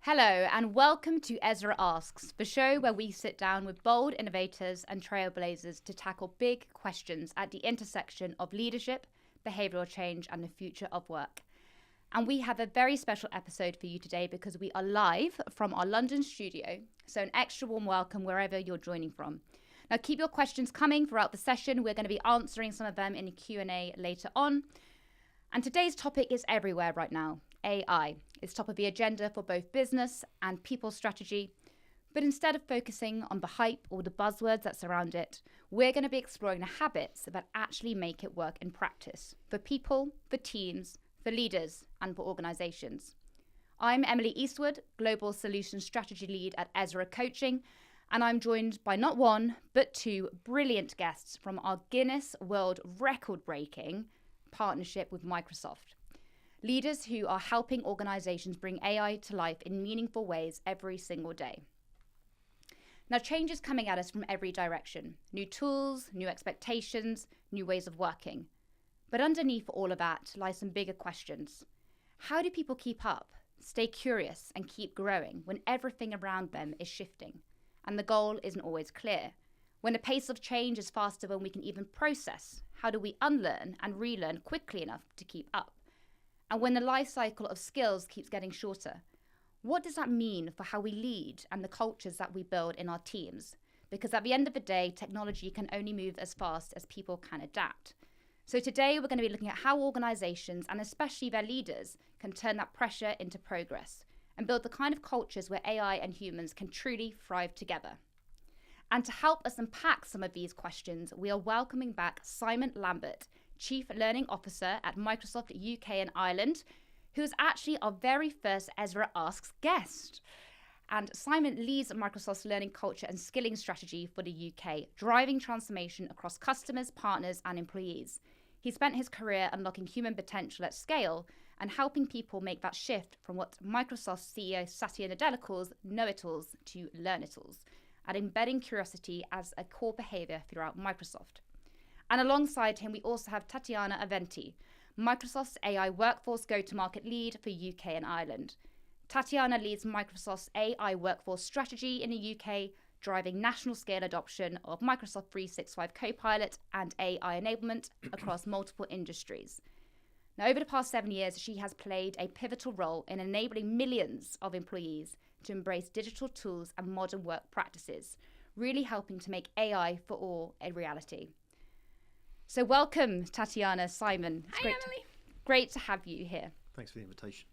Hello and welcome to EZRA Asks, the show where we sit down with bold innovators and trailblazers to tackle big questions at the intersection of leadership, behavioural change and the future of work. And we have a very special episode for you today because we are live from our London studio, so an extra warm welcome wherever you're joining from. Now keep your questions coming throughout the session. We're going to be answering some of them in the Q&A later on. And today's topic is everywhere right now. AI. It's top of the agenda for both business and people strategy. But instead of focusing on the hype or the buzzwords that surround it, we're going to be exploring the habits that actually make it work in practice for people, for teams, for leaders, and for organizations. I'm Emily Eastwood, Global Solutions Strategy Lead at EZRA Coaching, and I'm joined by not one, but two brilliant guests from our Guinness World Record-breaking partnership with Microsoft. Leaders who are helping organizations bring AI to life in meaningful ways every single day. Now, change is coming at us from every direction. New tools, new expectations, new ways of working. But underneath all of that lie some bigger questions. How do people keep up, stay curious, and keep growing when everything around them is shifting? And the goal isn't always clear. When the pace of change is faster than we can even process, how do we unlearn and relearn quickly enough to keep up? And when the life cycle of skills keeps getting shorter, what does that mean for how we lead and the cultures that we build in our teams? Because at the end of the day, technology can only move as fast as people can adapt. So today we're going to be looking at how organizations, and especially their leaders, can turn that pressure into progress and build the kind of cultures where AI and humans can truly thrive together. And to help us unpack some of these questions, we are welcoming back Simon Lambert, Chief Learning Officer at Microsoft UK and Ireland, who is actually our very first EZRA Asks guest. And Simon leads Microsoft's learning culture and skilling strategy for the UK, driving transformation across customers, partners, and employees. He spent his career unlocking human potential at scale and helping people make that shift from what Microsoft CEO Satya Nadella calls know-it-alls to learn-it-alls, and embedding curiosity as a core behavior throughout Microsoft. And alongside him, we also have Tatiana Arventi, Microsoft's AI workforce go-to-market lead for UK and Ireland. Tatiana leads Microsoft's AI workforce strategy in the UK, driving national scale adoption of Microsoft 365 Copilot and AI enablement across multiple industries. Now, over the past 7 years, she has played a pivotal role in enabling millions of employees to embrace digital tools and modern work practices, really helping to make AI for all a reality. So welcome, Tatiana, Simon. Hi, Emily. Great to have you here. Thanks for the invitation.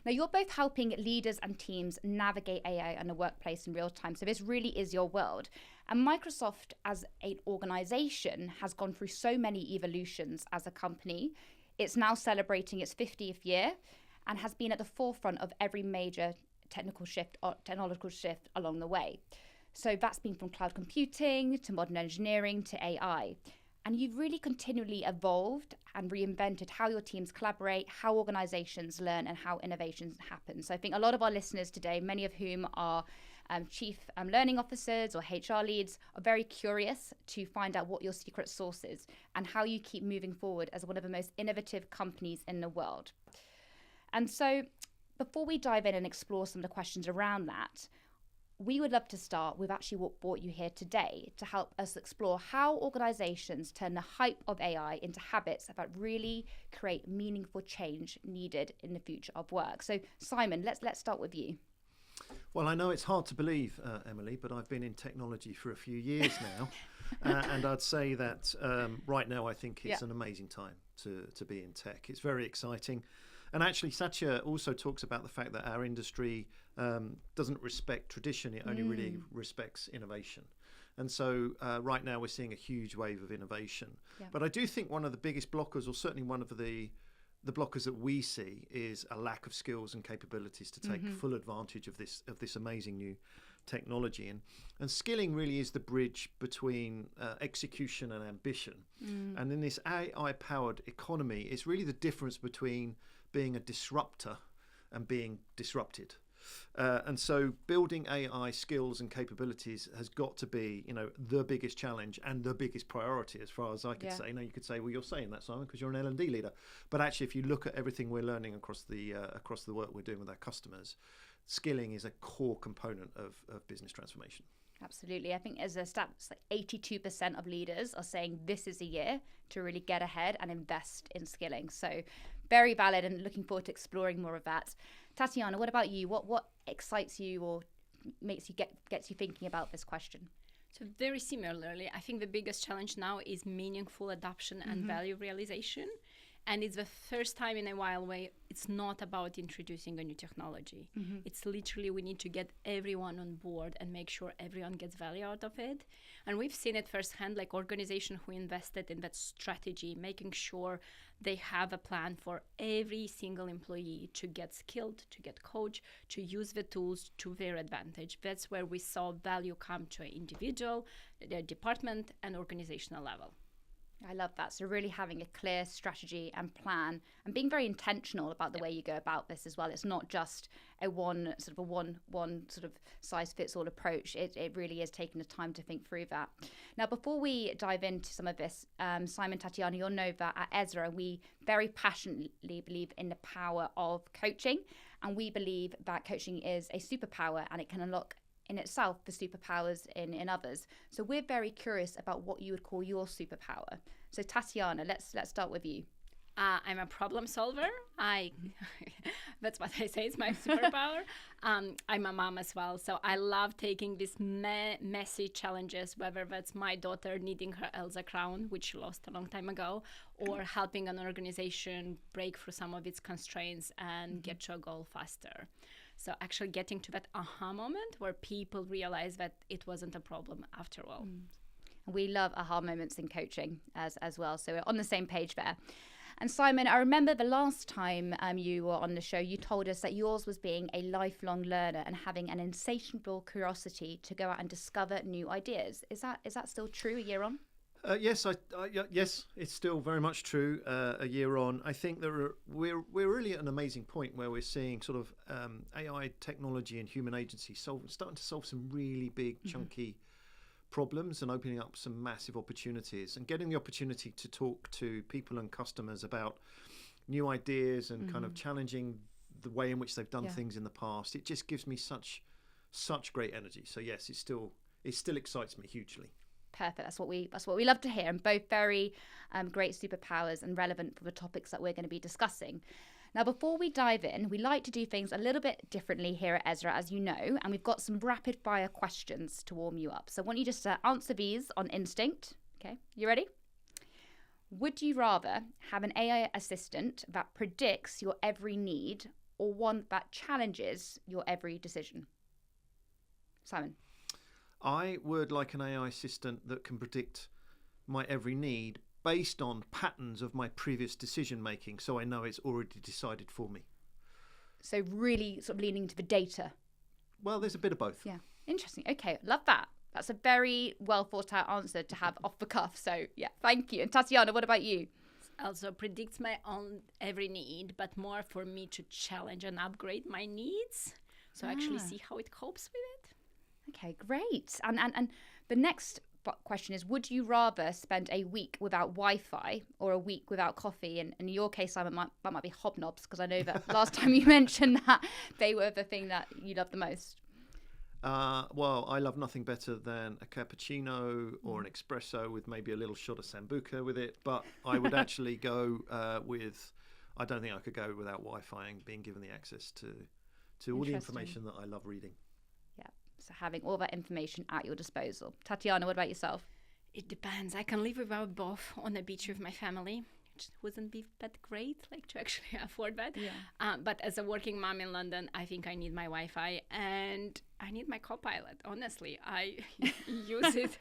Now, you're both helping leaders and teams navigate AI in the workplace in real time. So this really is your world. And Microsoft as an organization has gone through so many evolutions as a company. It's now celebrating its 50th year and has been at the forefront of every major technological shift along the way. So that's been from cloud computing to modern engineering to AI. And you've really continually evolved and reinvented how your teams collaborate, how organizations learn, and how innovations happen. So I think a lot of our listeners today, many of whom are chief learning officers or HR leads, are very curious to find out what your secret sauce is and how you keep moving forward as one of the most innovative companies in the world. And so before we dive in and explore some of the questions around that, we would love to start with actually what brought you here today to help us explore how organizations turn the hype of AI into habits that really create meaningful change needed in the future of work. So Simon, let's start with you. Well, I know it's hard to believe, Emily, but I've been in technology for a few years now. And I'd say that right now I think it's an amazing time to be in tech. It's very exciting. And actually, Satya also talks about the fact that our industry doesn't respect tradition, it only really respects innovation. And so right now we're seeing a huge wave of innovation. Yeah. But I do think one of the biggest blockers, or certainly one of the blockers that we see, is a lack of skills and capabilities to take full advantage of this amazing new technology. And skilling really is the bridge between execution and ambition. And in this AI-powered economy, it's really the difference between being a disruptor and being disrupted. And so building AI skills and capabilities has got to be, the biggest challenge and the biggest priority, as far as I could say. Now, you could say, well, you're saying that, Simon, because you're an L&D leader. But actually, if you look at everything we're learning across the work we're doing with our customers, skilling is a core component of business transformation. Absolutely. I think as a stat, it's like 82% of leaders are saying this is a year to really get ahead and invest in skilling. So very valid, and looking forward to exploring more of that. Tatiana, what about you? What excites you or makes you gets you thinking about this question? So very similarly, I think the biggest challenge now is meaningful adoption and value realization. And it's the first time in a while where it's not about introducing a new technology. It's literally we need to get everyone on board and make sure everyone gets value out of it. And we've seen it firsthand, like organizations who invested in that strategy, making sure they have a plan for every single employee to get skilled, to get coached, to use the tools to their advantage. That's where we saw value come to an individual, the department, and organizational level. I love that. So really having a clear strategy and plan and being very intentional about the way you go about this as well. It's not just a one sort of size fits all approach. It really is taking the time to think through that. Now, before we dive into some of this, Simon, Tatiana, you'll know that at EZRA, we very passionately believe in the power of coaching. And we believe that coaching is a superpower and it can unlock in itself the superpowers in others. So we're very curious about what you would call your superpower. So Tatiana, let's start with you. I'm a problem solver. That's what I say, it's my superpower. I'm a mom as well, so I love taking these messy challenges, whether that's my daughter needing her Elsa crown, which she lost a long time ago, or helping an organization break through some of its constraints and get to a goal faster. So actually getting to that aha moment where people realize that it wasn't a problem after all. We love aha moments in coaching as well. So we're on the same page there. And Simon, I remember the last time you were on the show, you told us that yours was being a lifelong learner and having an insatiable curiosity to go out and discover new ideas. Is that still true a year on? Yes, yes, it's still very much true. A year on, I think we're really at an amazing point where we're seeing sort of AI technology and human agency starting to solve some really big, chunky problems and opening up some massive opportunities, and getting the opportunity to talk to people and customers about new ideas and kind of challenging the way in which they've done things in the past. It just gives me such great energy. So yes, it still excites me hugely. Perfect. That's what we love to hear, and both very great superpowers and relevant for the topics that we're going to be discussing. Now, before we dive in, we like to do things a little bit differently here at EZRA, as you know, and we've got some rapid fire questions to warm you up. So I want you just to answer these on instinct. Okay, you ready? Would you rather have an AI assistant that predicts your every need or one that challenges your every decision? Simon. I would like an AI assistant that can predict my every need based on patterns of my previous decision making, so I know it's already decided for me. So really sort of leaning to the data. Well, there's a bit of both. Yeah, interesting. Okay, love that. That's a very well thought out answer to have off the cuff. So yeah, thank you. And Tatiana, what about you? Also predicts my own every need, but more for me to challenge and upgrade my needs. So actually see how it copes with it. Okay, great. And the next question is, would you rather spend a week without Wi-Fi or a week without coffee? And in your case, Simon, that might be hobnobs, because I know that last time you mentioned that they were the thing that you love the most. Well, I love nothing better than a cappuccino or an espresso with maybe a little shot of Sambuca with it. But I would actually go with, I don't think I could go without Wi-Fi and being given the access to all the information that I love reading. So having all that information at your disposal. Tatiana, what about yourself? It depends. I can live without both on the beach with my family, which wouldn't be that great, like to actually afford that. Yeah. But as a working mom in London, I think I need my Wi-Fi and I need my Copilot. Honestly, I use it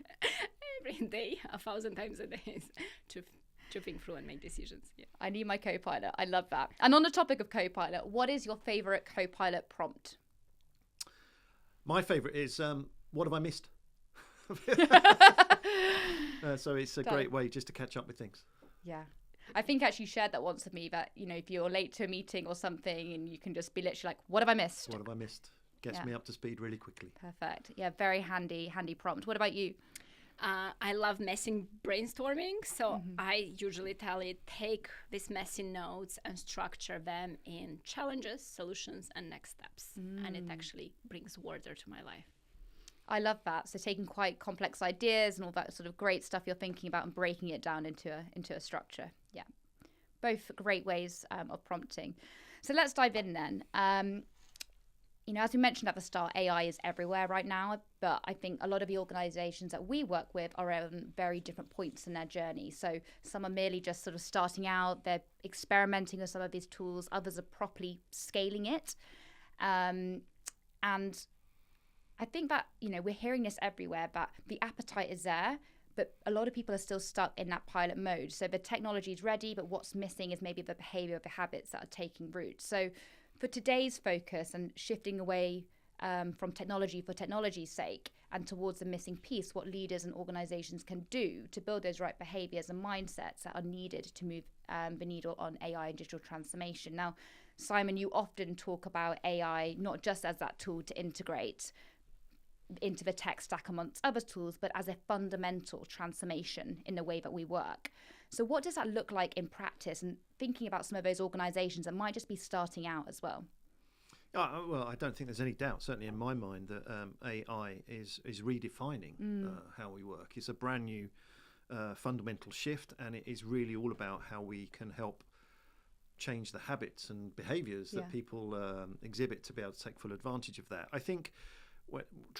every day, 1,000 times a day to think through and make decisions. Yeah. I need my Copilot. I love that. And on the topic of Copilot, what is your favorite Copilot prompt? My favourite is, what have I missed? So it's a great way just to catch up with things. Yeah. I think actually you shared that once with me, that, you know, if you're late to a meeting or something and you can just be literally like, what have I missed? What have I missed? Gets me up to speed really quickly. Perfect. Yeah, very handy prompt. What about you? I love messy brainstorming, so I usually tell it, take these messy notes and structure them in challenges, solutions, and next steps. And it actually brings order to my life. I love that. So taking quite complex ideas and all that sort of great stuff you're thinking about and breaking it down into a structure. Yeah, both great ways of prompting. So let's dive in then. As we mentioned at the start, AI is everywhere right now, but I think a lot of the organizations that we work with are on very different points in their journey. So some are merely just sort of starting out, they're experimenting with some of these tools, others are properly scaling it. And I think that, we're hearing this everywhere, but the appetite is there, but a lot of people are still stuck in that pilot mode. So the technology is ready, but what's missing is maybe the behavior, the habits that are taking root. So for today's focus and shifting away from technology for technology's sake and towards the missing piece, what leaders and organizations can do to build those right behaviors and mindsets that are needed to move the needle on AI and digital transformation. Now, Simon, you often talk about AI not just as that tool to integrate into the tech stack amongst other tools, but as a fundamental transformation in the way that we work. So what does that look like in practice, and thinking about some of those organizations that might just be starting out as well? Well, I don't think there's any doubt, certainly in my mind, that AI is redefining how we work. It's a brand new fundamental shift, and it is really all about how we can help change the habits and behaviors that people exhibit to be able to take full advantage of that. I think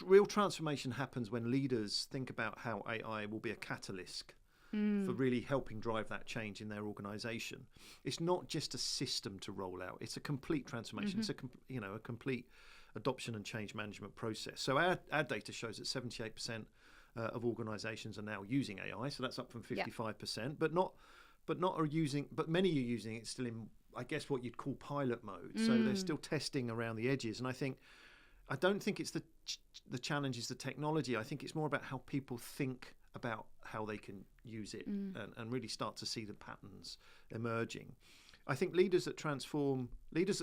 real transformation happens when leaders think about how AI will be a catalyst for really helping drive that change in their organization. It's not just a system to roll out, it's a complete transformation. It's a complete adoption and change management process. So our data shows that 78% of organizations are now using AI, so that's up from 55%, but many are using it still in, I guess, what you'd call pilot mode. So they're still testing around the edges, and I don't think it's the challenge is the technology. I think it's more about how people think about how they can use it and really start to see the patterns emerging. I think leaders that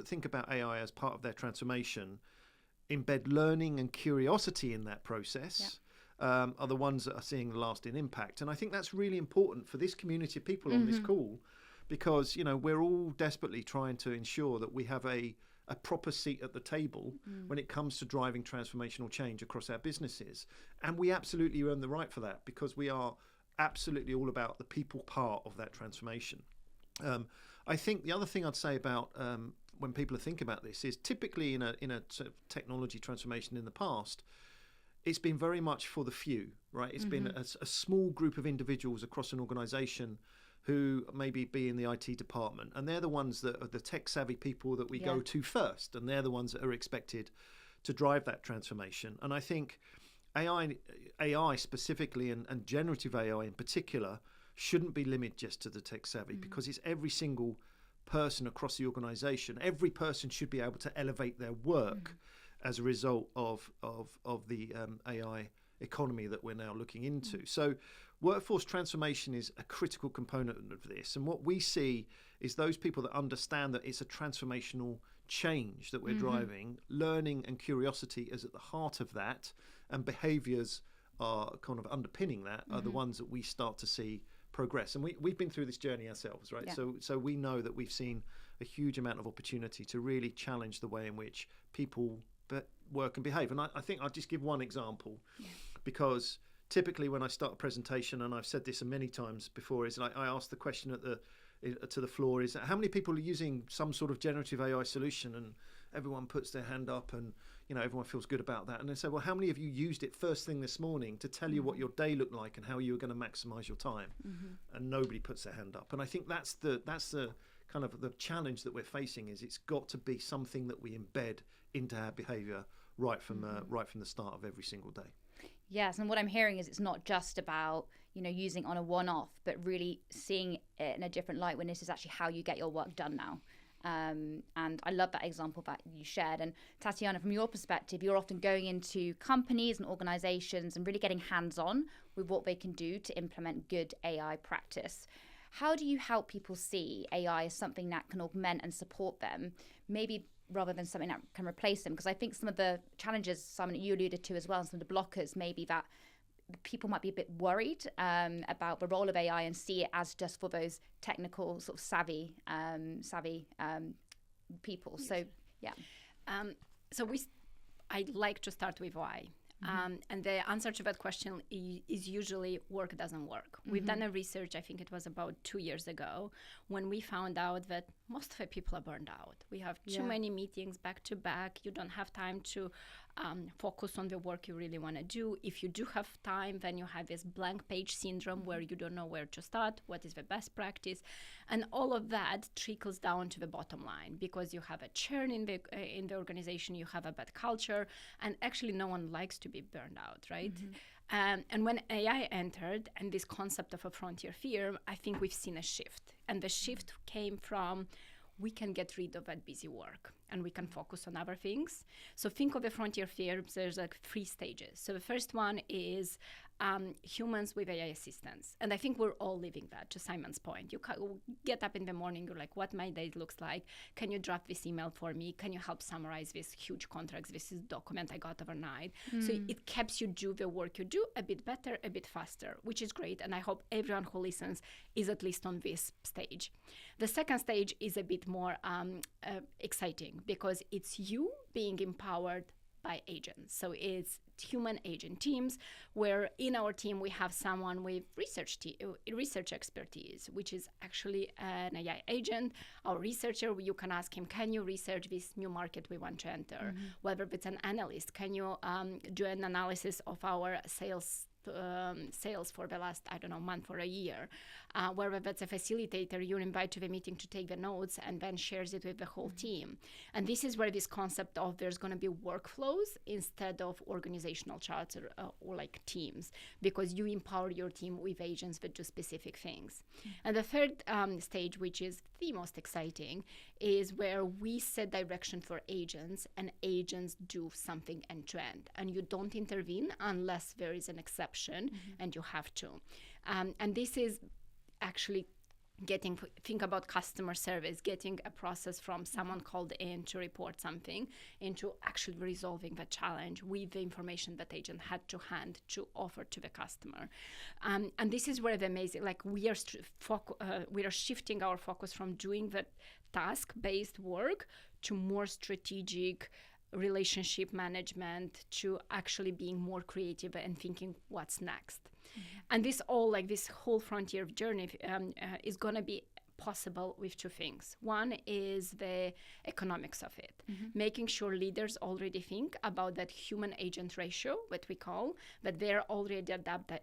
think about AI as part of their transformation, embed learning and curiosity in that process, are the ones that are seeing the lasting impact. And I think that's really important for this community of people on this call, because we're all desperately trying to ensure that we have a proper seat at the table when it comes to driving transformational change across our businesses. And we absolutely earn the right for that, because we are absolutely all about the people part of that transformation. I think the other thing I'd say about when people think about this is typically in a sort of technology transformation in the past, it's been very much for the few, right? It's been a small group of individuals across an organization who maybe be in the IT department, and they're the ones that are the tech savvy people that we go to first, and they're the ones that are expected to drive that transformation. And I think AI specifically and generative AI in particular shouldn't be limited just to the tech savvy, because it's every single person across the organization. Every person should be able to elevate their work as a result of the AI economy that we're now looking into. So workforce transformation is a critical component of this. And what we see is those people that understand that it's a transformational change that we're driving, learning and curiosity is at the heart of that, and behaviors are kind of underpinning that, are the ones that we start to see progress. And we've been through this journey ourselves, right? Yeah. So we know that we've seen a huge amount of opportunity to really challenge the way in which people work and behave. And I think I'll just give one example, because typically when I start a presentation, and I've said this many times before, is like I ask the question to the floor, is how many people are using some sort of generative AI solution, and everyone puts their hand up, and everyone feels good about that. And they say, well, how many of you used it first thing this morning to tell you what your day looked like and how you were going to maximize your time? And nobody puts their hand up. And I think that's the kind of the challenge that we're facing, is it's got to be something that we embed into our behavior right from the start of every single day. Yes, and what I'm hearing is it's not just about using on a one-off, but really seeing it in a different light when this is actually how you get your work done now. And I love that example that you shared. And Tatiana, from your perspective, you're often going into companies and organizations and really getting hands-on with what they can do to implement good AI practice. How do you help people see AI as something that can augment and support them, maybe rather than something that can replace them? Because I think some of the challenges, Simon, you alluded to as well, and some of the blockers maybe that people might be a bit worried about the role of AI and see it as just for those technical sort of savvy people. Yes. So yeah. I'd like to start with why. And the answer to that question is usually work doesn't work. We've done a research, I think it was about 2 years ago, when we found out that most of the people are burned out. We have too many meetings back to back. You don't have time to focus on the work you really want to do. If you do have time, then you have this blank page syndrome where you don't know where to start, what is the best practice. And all of that trickles down to the bottom line because you have a churn in the organization, you have a bad culture, and actually no one likes to be burned out, right? And when AI entered and this concept of a frontier firm, I think we've seen a shift. And the shift came from we can get rid of that busy work and we can focus on other things. So think of the frontier firms, there's like 3 stages. So the first one is humans with AI assistants. And I think we're all living that, to Simon's point. You get up in the morning, you're like, what my day looks like? Can you draft this email for me? Can you help summarize this huge contracts? This is document I got overnight. So it keeps you do the work you do a bit better, a bit faster, which is great. And I hope everyone who listens is at least on this stage. The second stage is a bit more exciting because it's you being empowered by agents. So it's human agent teams where in our team we have someone with research expertise, which is actually an AI agent. Our researcher, you can ask him, can you research this new market we want to enter? Whether it's an analyst, can you do an analysis of our sales for the last, month or a year, whether that's a facilitator you invite to the meeting to take the notes and then shares it with the whole team. And this is where this concept of there's going to be workflows instead of organizational charts or like teams, because you empower your team with agents that do specific things. And the third stage, which is the most exciting, is where we set direction for agents and agents do something end to end. And you don't intervene unless there is an exception and you have to. And this is actually think about customer service, getting a process from someone called in to report something into actually resolving the challenge with the information that agent had to hand to offer to the customer. And this is where the amazing, like we are shifting our focus from doing the task-based work to more strategic relationship management, to actually being more creative and thinking what's next. And this whole frontier journey is going to be possible with 2 things. One is the economics of it, making sure leaders already think about that human agent ratio, what we call, that they're already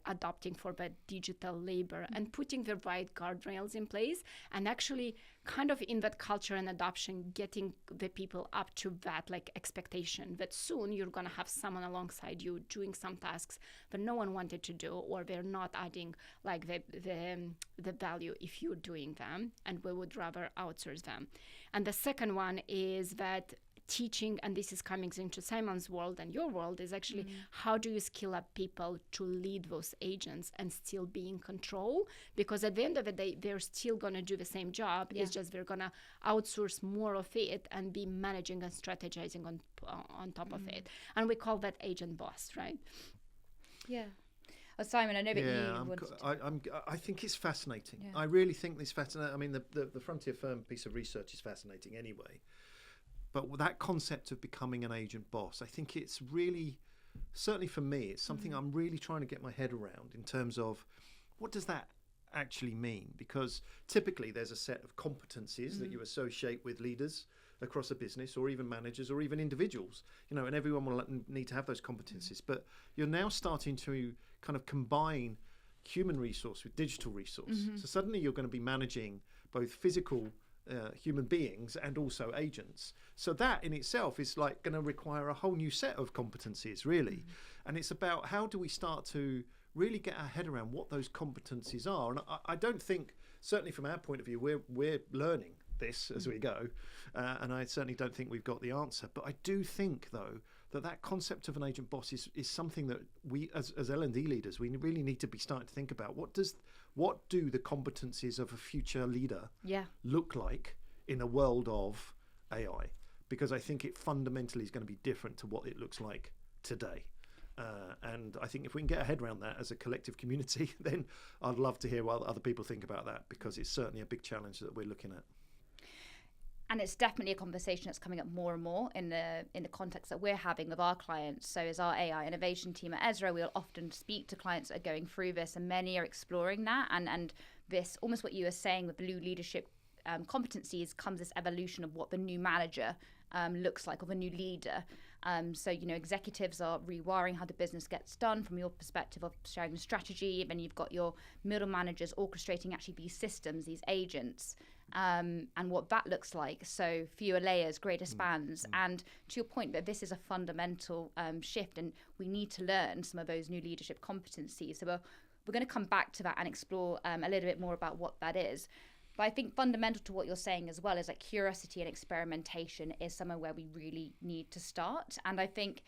adopting for the digital labor and putting the right guardrails in place and actually kind of in that culture and adoption, getting the people up to that like expectation that soon you're going to have someone alongside you doing some tasks that no one wanted to do, or they're not adding like the value if you're doing them, and we would rather outsource them. And the second one is that teaching, and this is coming into Simon's world and your world, is actually how do you skill up people to lead those agents and still be in control? Because at the end of the day, they're still going to do the same job. It's just they're going to outsource more of it and be managing and strategizing on top of it. And we call that agent boss, right? Yeah. Oh, Simon, I know that you would. I think it's fascinating. Yeah. I really think this fascinating. I mean, the Frontier Firm piece of research is fascinating anyway. But that concept of becoming an agent boss, I think it's really, certainly for me, it's something I'm really trying to get my head around in terms of what does that actually mean? Because typically there's a set of competencies that you associate with leaders across a business, or even managers, or even individuals, and everyone will need to have those competencies. But you're now starting to kind of combine human resource with digital resource. So suddenly you're going to be managing both physical human beings and also agents. So that in itself is like going to require a whole new set of competencies, really. And it's about how do we start to really get our head around what those competencies are. And I don't think, certainly from our point of view, we're learning this as we go. And I certainly don't think we've got the answer. But I do think, though, that concept of an agent boss is something that we, as L&D leaders, we really need to be starting to think about. What do the competencies of a future leader look like in a world of AI? Because I think it fundamentally is going to be different to what it looks like today. And I think if we can get our head around that as a collective community, then I'd love to hear what other people think about that, because it's certainly a big challenge that we're looking at. And it's definitely a conversation that's coming up more and more in the context that we're having with our clients. So as our AI innovation team at EZRA, we'll often speak to clients that are going through this, and many are exploring that. And this, almost what you were saying with blue leadership competencies, comes this evolution of what the new manager looks like, of a new leader. So, executives are rewiring how the business gets done from your perspective of sharing the strategy. Then you've got your middle managers orchestrating actually these systems, these agents, and what that looks like. So fewer layers, greater spans. And to your point, that this is a fundamental shift, and we need to learn some of those new leadership competencies. So we're going to come back to that and explore a little bit more about what that is. But I think fundamental to what you're saying as well is like curiosity and experimentation is somewhere where we really need to start. And I think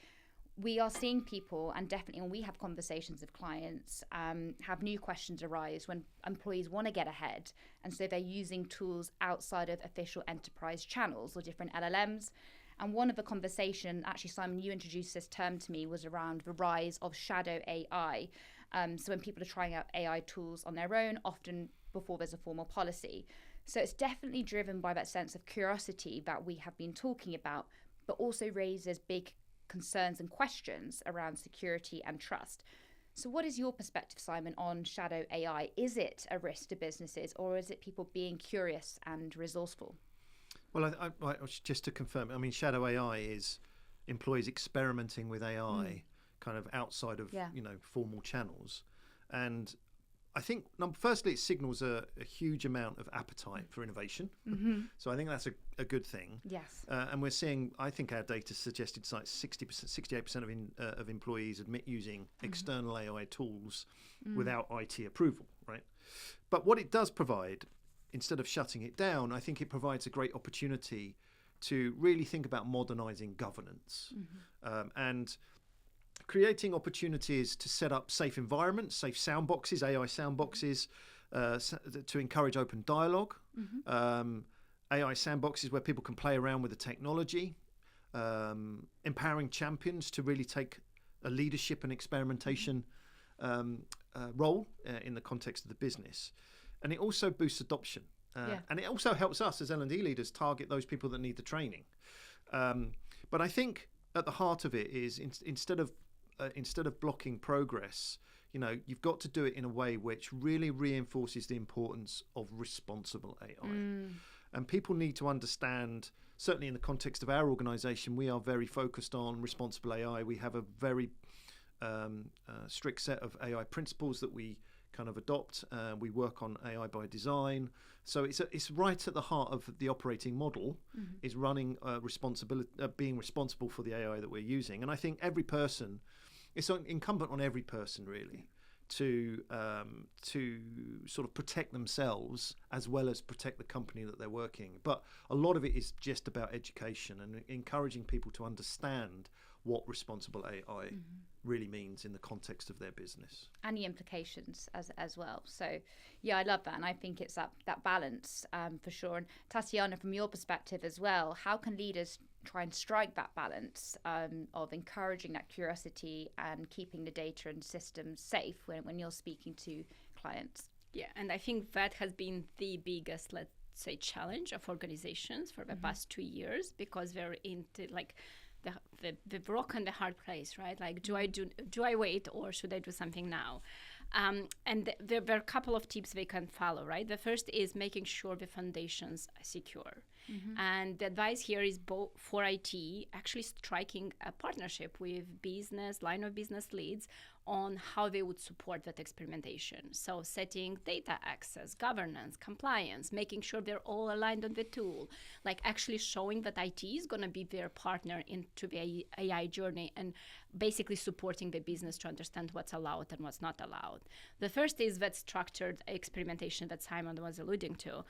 we are seeing people, and definitely when we have conversations with clients, have new questions arise when employees want to get ahead. And so they're using tools outside of official enterprise channels or different LLMs. And one of the conversation, actually, Simon, you introduced this term to me, was around the rise of shadow AI. So when people are trying out AI tools on their own, often before there's a formal policy. So it's definitely driven by that sense of curiosity that we have been talking about, but also raises big concerns and questions around security and trust. So what is your perspective, Simon, on shadow AI? Is it a risk to businesses, or is it people being curious and resourceful? Well, I just to confirm, I mean, shadow AI is employees experimenting with AI kind of outside of formal channels. And I think, firstly, it signals a huge amount of appetite for innovation. So I think that's a good thing. Yes. And we're seeing, I think our data suggested like 60%, 68% of employees admit using external AI tools without IT approval, right? But what it does provide, instead of shutting it down, I think it provides a great opportunity to really think about modernizing governance and creating opportunities to set up safe environments, safe sandboxes, AI sandboxes, to encourage open dialogue, AI sandboxes where people can play around with the technology, empowering champions to really take a leadership and experimentation role in the context of the business. And it also boosts adoption. And it also helps us as L&D leaders target those people that need the training. But I think at the heart of it is instead of blocking progress, you've got to do it in a way which really reinforces the importance of responsible AI. And people need to understand, certainly in the context of our organization, we are very focused on responsible AI. We have a very strict set of AI principles that we kind of adopt. We work on AI by design. So it's right at the heart of the operating model, is running being responsible for the AI that we're using. And I think it's incumbent on every person really to sort of protect themselves as well as protect the company that they're working. But a lot of it is just about education and encouraging people to understand what responsible AI really means in the context of their business. And the implications as well. So, yeah, I love that. And I think it's that balance for sure. And Tatiana, from your perspective as well, how can leaders try and strike that balance of encouraging that curiosity and keeping the data and systems safe when you're speaking to clients? Yeah, and I think that has been the biggest, let's say, challenge of organizations for the past 2 years, because they're into like the rock and the hard place, right? Like, do I wait, or should I do something now? And there are a couple of tips they can follow, right? The first is making sure the foundations are secure. And the advice here is both for IT, actually striking a partnership with line of business leads on how they would support that experimentation. So setting data access, governance, compliance, making sure they're all aligned on the tool, like actually showing that IT is going to be their partner into the AI journey and basically supporting the business to understand what's allowed and what's not allowed. The first is that structured experimentation that Simon was alluding to.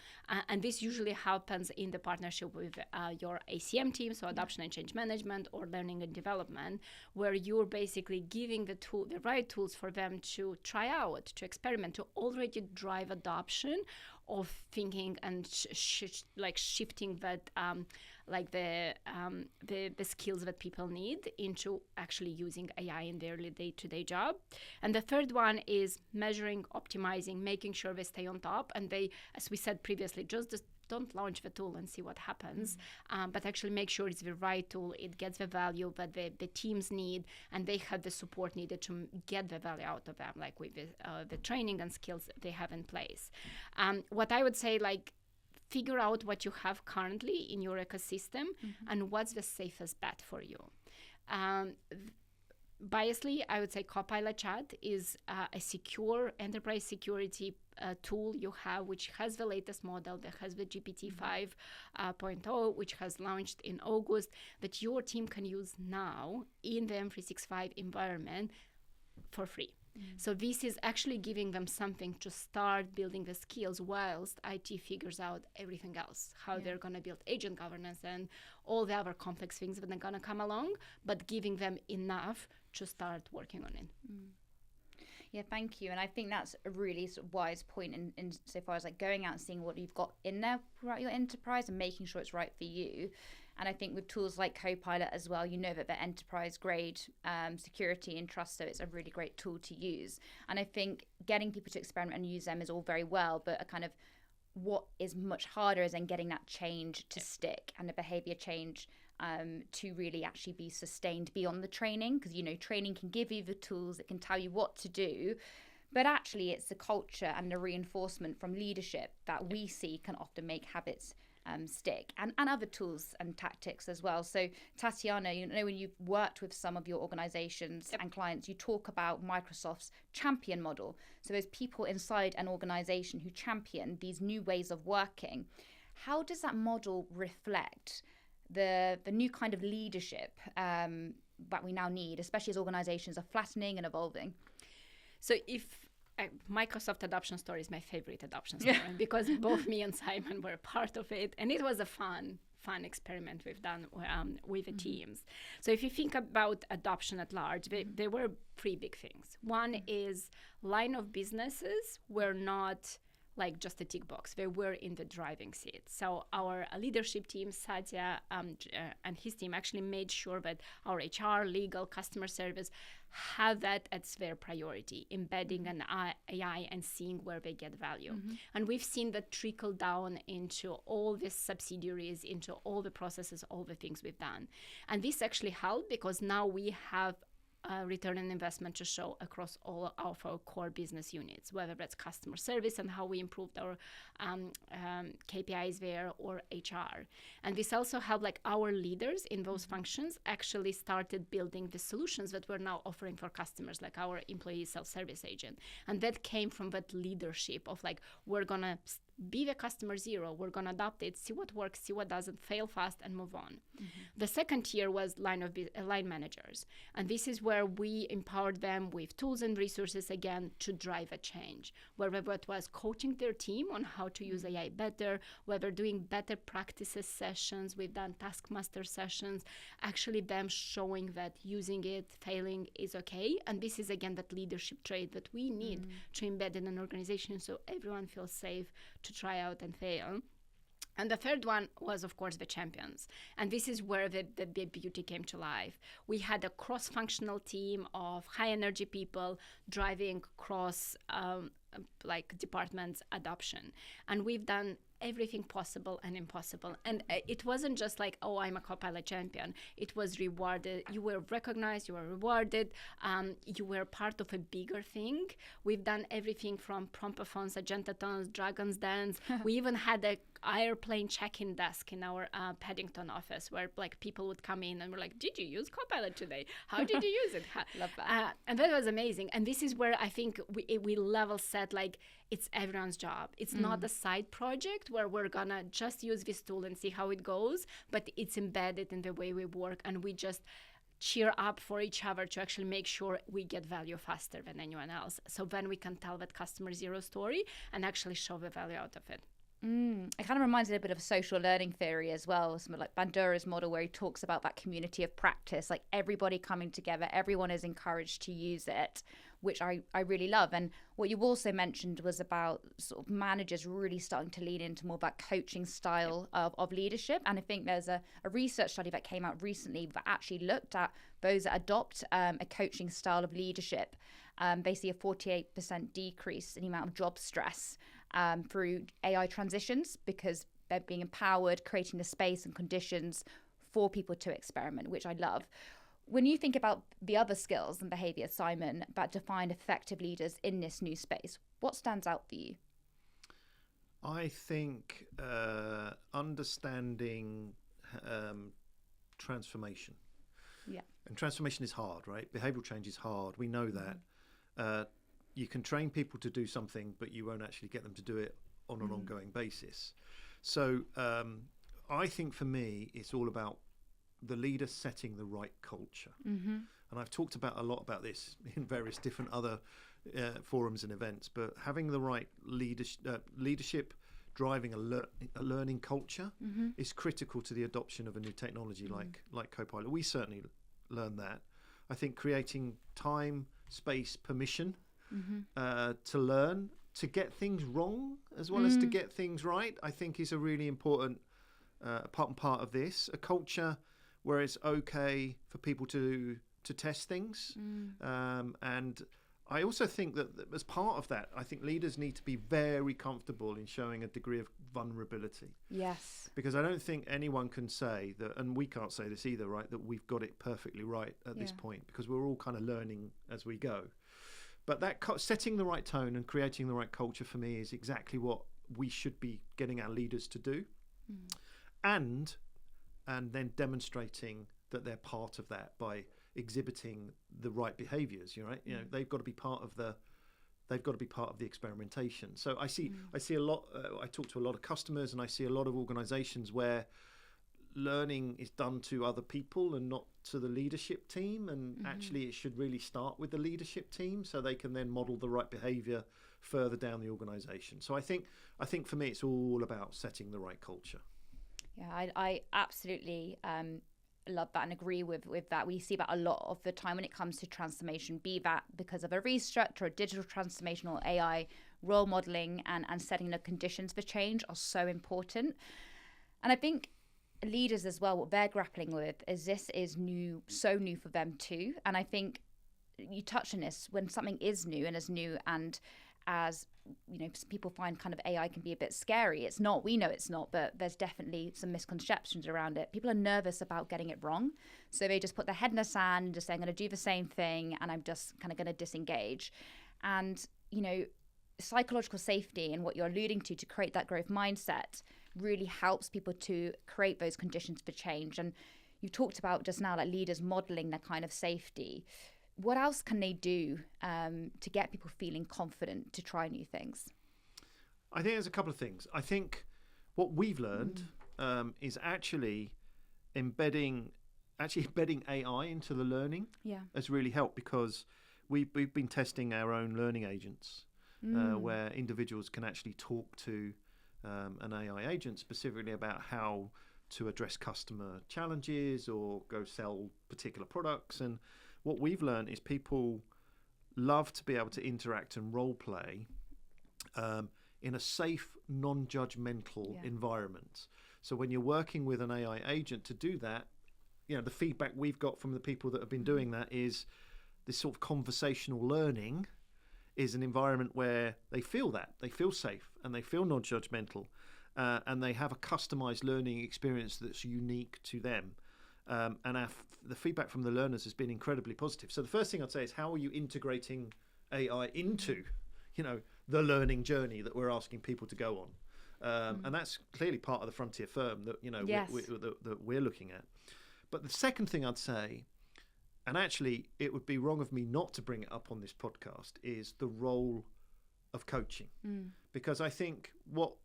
And this usually happens in the partnership with your ACM team, so adoption and change management, or learning and development, where you're basically giving the right tools for them to try out, to experiment, to already drive adoption of thinking and shifting that the skills that people need into actually using AI in their day-to-day job. And the third one is measuring, optimizing, making sure they stay on top, and they, as we said previously, just don't launch the tool and see what happens, but actually make sure it's the right tool, it gets the value that the teams need, and they have the support needed to get the value out of them, like with the training and skills they have in place. What I would say, figure out what you have currently in your ecosystem and what's the safest bet for you. Biasly, I would say Copilot Chat is a secure enterprise security tool you have, which has the latest model, that has the GPT 5.0, which has launched in August, that your team can use now in the M365 environment for free. So this is actually giving them something to start building the skills whilst IT figures out everything else, how they're going to build agent governance and all the other complex things that are going to come along, but giving them enough to start working on it. Yeah, thank you. And I think that's a really sort of wise point in so far as going out and seeing what you've got in there throughout your enterprise and making sure it's right for you. And I think with tools like Copilot as well, that they're enterprise grade security and trust, so it's a really great tool to use. And I think getting people to experiment and use them is all very well, but a kind of what is much harder is then getting that change to stick and the behavior change to really actually be sustained beyond the training, because training can give you the tools, it can tell you what to do, but actually it's the culture and the reinforcement from leadership that we see can often make habits stick, and other tools and tactics as well. So Tatiana, when you've worked with some of your organizations and clients, you talk about Microsoft's champion model. So there's people inside an organization who champion these new ways of working. How does that model reflect the new kind of leadership that we now need, especially as organizations are flattening and evolving? So if Microsoft adoption story is my favorite adoption story because both me and Simon were part of it, and it was a fun experiment we've done with the teams. So if you think about adoption at large, there were three big things. One is line of businesses were not just a tick box. They were in the driving seat. So our leadership team, Satya and his team, actually made sure that our HR, legal, customer service have that as their priority, embedding an AI and seeing where they get value. And we've seen that trickle down into all the subsidiaries, into all the processes, all the things we've done. And this actually helped because now we have return on investment to show across all of our core business units, whether that's customer service and how we improved our KPIs there, or HR. And this also helped our leaders in those functions actually started building the solutions that we're now offering for customers, like our employee self-service agent. And that came from that leadership of we're going to be the customer zero, we're going to adopt it, see what works, see what doesn't, fail fast, and move on. The second tier was line managers. And this is where we empowered them with tools and resources, again, to drive a change. Whether it was coaching their team on how to use AI better, whether doing better practices sessions, we've done taskmaster sessions, actually them showing that using it, failing is okay. And this is, again, that leadership trait that we need to embed in an organization so everyone feels safe to try out and fail. And the third one was, of course, the champions. And this is where the beauty came to life. We had a cross-functional team of high-energy people driving cross departments adoption. And we've done everything possible and impossible. And it wasn't just I'm a Copilot champion. It was rewarded. You were recognized, you were rewarded. You were part of a bigger thing. We've done everything from prompathons, agentathons, dragon's dance. We even had a airplane check-in desk in our Paddington office where people would come in and we're like, did you use Copilot today? How did you use it? Love that. And that was amazing. And this is where I think we level set it's everyone's job. It's not a side project where we're gonna just use this tool and see how it goes, but it's embedded in the way we work, and we just cheer up for each other to actually make sure we get value faster than anyone else. So then we can tell that customer zero story and actually show the value out of it. It kind of reminds me a bit of social learning theory as well, something like Bandura's model, where he talks about that community of practice, like everybody coming together, everyone is encouraged to use it, which I really love. And what you also mentioned was about sort of managers really starting to lean into more of that coaching style of leadership. And I think there's a research study that came out recently that actually looked at those that adopt a coaching style of leadership. They see a 48% decrease in the amount of job stress through AI transitions, because they're being empowered, creating the space and conditions for people to experiment, which I love. When you think about the other skills and behaviours, Simon, that define effective leaders in this new space, what stands out for you? I think understanding transformation. Yeah. And transformation is hard, right? Behavioural change is hard. We know that. You can train people to do something, but you won't actually get them to do it on an ongoing basis. So I think for me, it's all about the leader setting the right culture. And I've talked a lot about this in various different other forums and events, but having the right leadership driving a learning culture is critical to the adoption of a new technology like Copilot. We certainly learned that. I think creating time, space, permission to learn, to get things wrong as well as to get things right, I think is a really important part of this. A culture where it's okay for people to test things. And I also think that as part of that, I think leaders need to be very comfortable in showing a degree of vulnerability. Yes. Because I don't think anyone can say that, and we can't say this either, right, that we've got it perfectly right at this point, because we're all kind of learning as we go. But that setting the right tone and creating the right culture for me is exactly what we should be getting our leaders to do. And then demonstrating that they're part of that by exhibiting the right behaviors. They've got to be part of the experimentation. So I see a lot. I talk to a lot of customers, and I see a lot of organizations where learning is done to other people and not to the leadership team, and actually it should really start with the leadership team, so they can then model the right behavior further down the organization. So I think for me it's all about setting the right culture. Yeah, I absolutely love that and agree with that. We see that a lot of the time when it comes to transformation, be that because of a restructure or digital transformation or AI, role modeling and setting the conditions for change are so important. And I think leaders as well, what they're grappling with is this is new, so new for them too. And I think you touch on this, when something is new and as people find kind of AI can be a bit scary. It's not, we know it's not, but there's definitely some misconceptions around it. People are nervous about getting it wrong. So they just put their head in the sand and just say, I'm going to do the same thing and I'm just kind of going to disengage. And, psychological safety and what you're alluding to create that growth mindset really helps people to create those conditions for change. And you talked about just now, like leaders modeling that kind of safety. What else can they do to get people feeling confident to try new things? I think there's a couple of things. I think what we've learned is actually embedding AI into the learning has really helped, because we've been testing our own learning agents where individuals can actually talk to an AI agent specifically about how to address customer challenges or go sell particular products. And what we've learned is people love to be able to interact and role play in a safe, non-judgmental environment. So when you're working with an AI agent to do that, the feedback we've got from the people that have been doing that is this sort of conversational learning is an environment where they feel safe and they feel non-judgmental, and they have a customized learning experience that's unique to them. And the feedback from the learners has been incredibly positive. So the first thing I'd say is, how are you integrating AI into, the learning journey that we're asking people to go on? And that's clearly part of the frontier firm that, that we're looking at. But the second thing I'd say, and actually it would be wrong of me not to bring it up on this podcast, is the role of coaching. Because I think what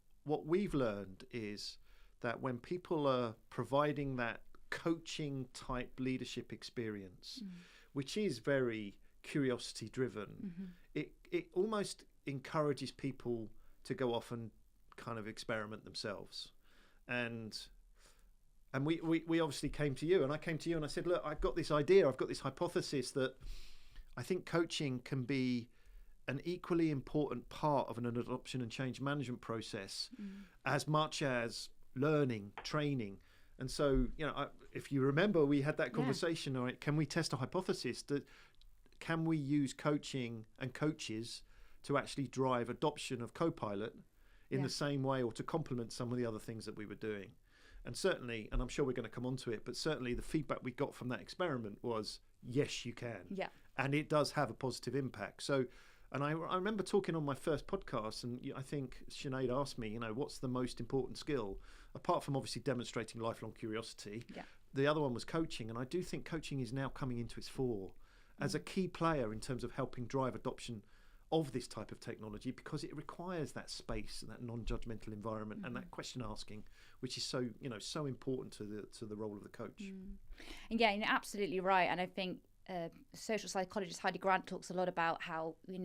we've learned is that when people are providing that coaching type leadership experience, which is very curiosity driven, it almost encourages people to go off and kind of experiment themselves. And we obviously came to you, and I came to you and I said, look, I've got this idea, I've got this hypothesis that I think coaching can be an equally important part of an adoption and change management process as much as learning, training. And so, if you remember, we had that conversation, all right, can we test a hypothesis that can we use coaching and coaches to actually drive adoption of Copilot in the same way, or to complement some of the other things that we were doing? And certainly, and I'm sure we're going to come on to it, but certainly the feedback we got from that experiment was, yes, you can. Yeah. And it does have a positive impact. So, and I remember talking on my first podcast, and I think Sinead asked me, what's the most important skill? Apart from obviously demonstrating lifelong curiosity, the other one was coaching. And I do think coaching is now coming into its fore as a key player in terms of helping drive adoption of this type of technology, because it requires that space and that non-judgmental environment and that question asking, which is so important to the role of the coach. And yeah, you're absolutely right. And I think social psychologist Heidi Grant talks a lot about how we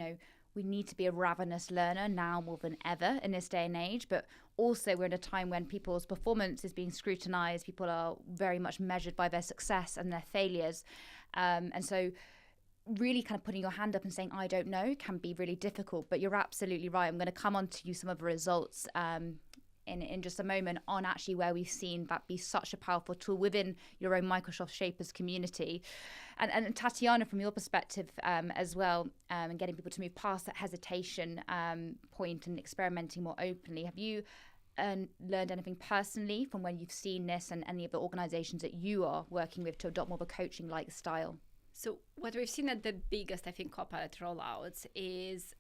need to be a ravenous learner now more than ever in this day and age, but also we're in a time when people's performance is being scrutinized. People are very much measured by their success and their failures, and so really kind of putting your hand up and saying I don't know can be really difficult. But you're absolutely right. I'm going to come on to you some of the results in just a moment on actually where we've seen that be such a powerful tool within your own Microsoft Shapers community. And Tatiana, from your perspective as well, and getting people to move past that hesitation point and experimenting more openly, have you learned anything personally from when you've seen this and any of the organizations that you are working with to adopt more of a coaching-like style? So what we've seen at the biggest, I think, Copilot rollouts is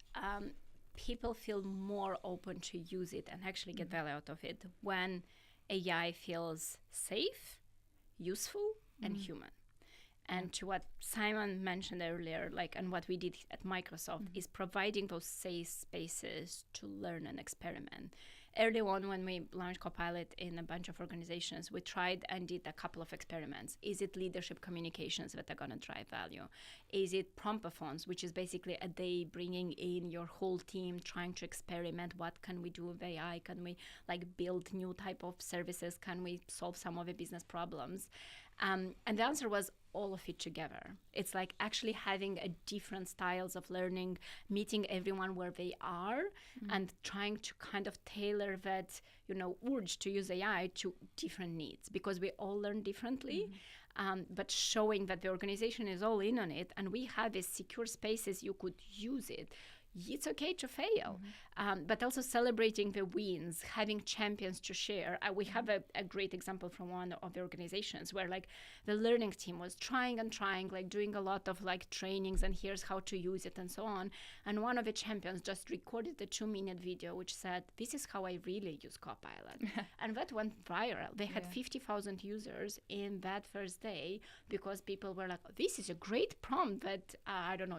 people feel more open to use it and actually get value out of it when AI feels safe, useful, and human. And to what Simon mentioned earlier, and what we did at Microsoft is providing those safe spaces to learn and experiment. Early on, when we launched Copilot in a bunch of organizations, we tried and did a couple of experiments. Is it leadership communications that are going to drive value? Is it prompt-a-thons, which is basically a day bringing in your whole team, trying to experiment, what can we do with AI? Can we build new type of services? Can we solve some of the business problems? And the answer was all of it together. It's actually having a different styles of learning, meeting everyone where they are, and trying to kind of tailor that, urge to use AI to different needs, because we all learn differently. But showing that the organization is all in on it, and we have these secure spaces you could use it. It's okay to fail, but also celebrating the wins, having champions to share. We have a great example from one of the organizations where the learning team was trying, doing a lot of trainings and here's how to use it and so on. And one of the champions just recorded the 2-minute video which said, this is how I really use Copilot. And that went viral. They had 50,000 users in that first day because people were like, this is a great prompt that,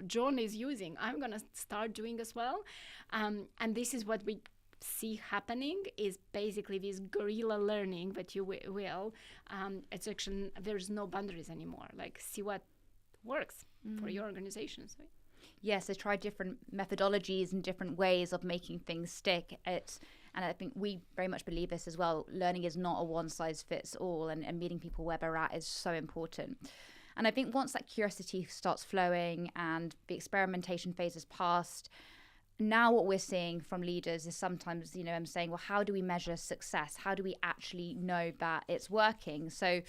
John is using. I'm going to start doing as well. And this is what we see happening is basically this guerrilla learning that you will. It's actually, there's no boundaries anymore. See what works for your organizations. Right? Yes, they try different methodologies and different ways of making things stick. And I think we very much believe this as well. Learning is not a one-size-fits-all, and meeting people where they're at is so important. And I think once that curiosity starts flowing and the experimentation phase is past, now what we're seeing from leaders is sometimes, I'm saying, well, how do we measure success? How do we actually know that it's working? So